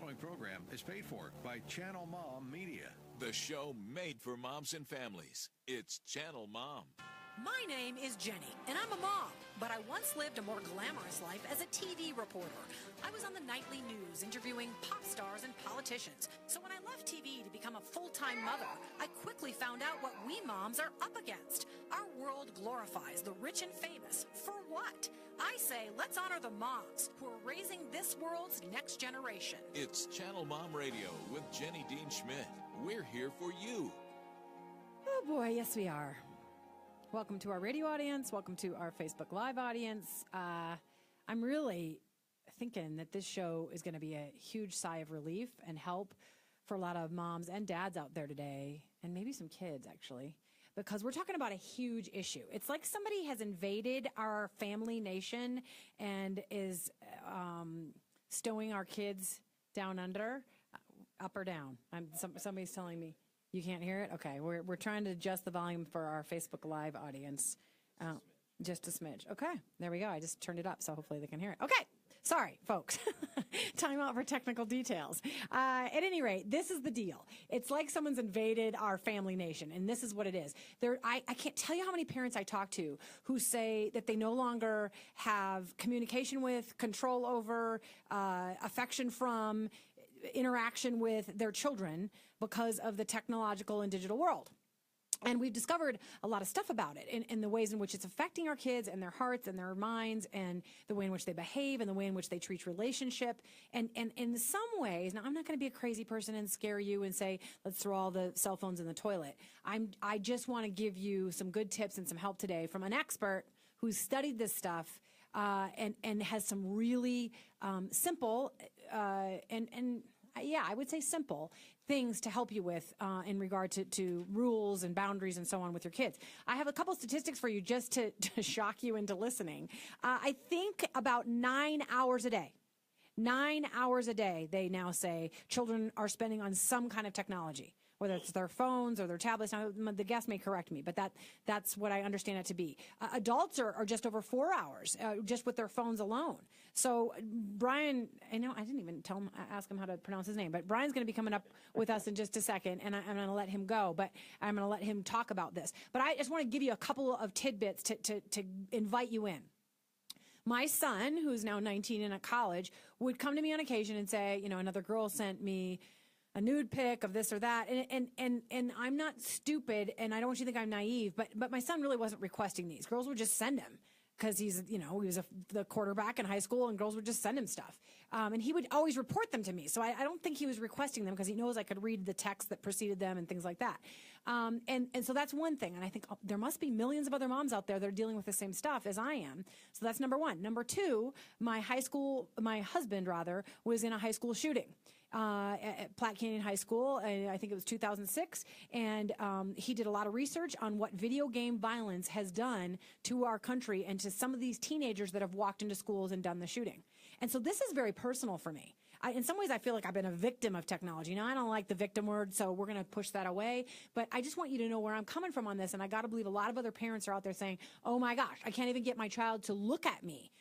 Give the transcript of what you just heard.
following program is paid for by ChannelMom Media. The show made for moms and families. It's ChannelMom. My name is Jenny, and I'm a mom, but I once lived a more glamorous life as a TV reporter. I was on the nightly news interviewing pop stars and politicians. So when I left TV to become a full-time mother, I quickly found out what we moms are up against. Our world glorifies the rich and famous. For what? I say let's honor the moms who are raising this world's next generation. It's Channel Mom Radio with Jenny Dean Schmidt. We're here for you. Oh boy, yes we are. Welcome to our radio audience. Welcome to our Facebook Live audience. I'm really thinking that this show is going to be a huge sigh of relief and help for a lot of moms and dads out there today, and maybe some kids actually, because we're talking about a huge issue. It's like somebody has invaded our family nation and is stowing our kids down under, up or down. Somebody's telling me. You can't hear it? Okay, we're trying to adjust the volume for our Facebook Live audience. Just a smidge. Okay, there we go. I just turned it up, so hopefully they can hear it. Okay, sorry, folks. Time out for technical details. At any rate, this is the deal. It's like someone's invaded our family nation, and this is what it is. I can't tell you how many parents I talk to who say that they no longer have communication with, control over, affection from, interaction with their children because of the technological and digital world. And we've discovered a lot of stuff about it and the ways in which it's affecting our kids and their hearts and their minds and the way in which they behave and the way in which they treat relationship. And in some ways, now I'm not going to be a crazy person and scare you and say, let's throw all the cell phones in the toilet. I just want to give you some good tips and some help today from an expert who's studied this stuff and has some really simple I would say simple things to help you with in regard to rules and boundaries and so on with your kids. I have a couple statistics for you just to shock you into listening. I think about 9 hours a day. 9 hours a day, they now say, children are spending on some kind of technology, whether it's their phones or their tablets. Now, the guest may correct me, but that's what I understand it to be. Adults are just over 4 hours, just with their phones alone. So Brian, I didn't even ask him how to pronounce his name, but Brian's going to be coming up with us in just a second, and I'm going to let him go, but I'm going to let him talk about this. But I just want to give you a couple of tidbits to invite you in. My son, who's now 19 and at college, would come to me on occasion and say, another girl sent me a nude pic of this or that. And I'm not stupid, and I don't want you to think I'm naive, but my son really wasn't requesting these. Girls would just send him because he was the quarterback in high school, and girls would just send him stuff. And he would always report them to me. So I don't think he was requesting them because he knows I could read the text that preceded them and things like that. And so that's one thing. And I think there must be millions of other moms out there that are dealing with the same stuff as I am. So that's number one. Number two, my husband was in a high school shooting. At Platte Canyon High School, and I think it was 2006, and he did a lot of research on what video game violence has done to our country and to some of these teenagers that have walked into schools and done the shooting. And so this is very personal for me. In some ways, I feel like I've been a victim of technology. Now, I don't like the victim word, so we're going to push that away. But I just want you to know where I'm coming from on this, and I got to believe a lot of other parents are out there saying, oh, my gosh, I can't even get my child to look at me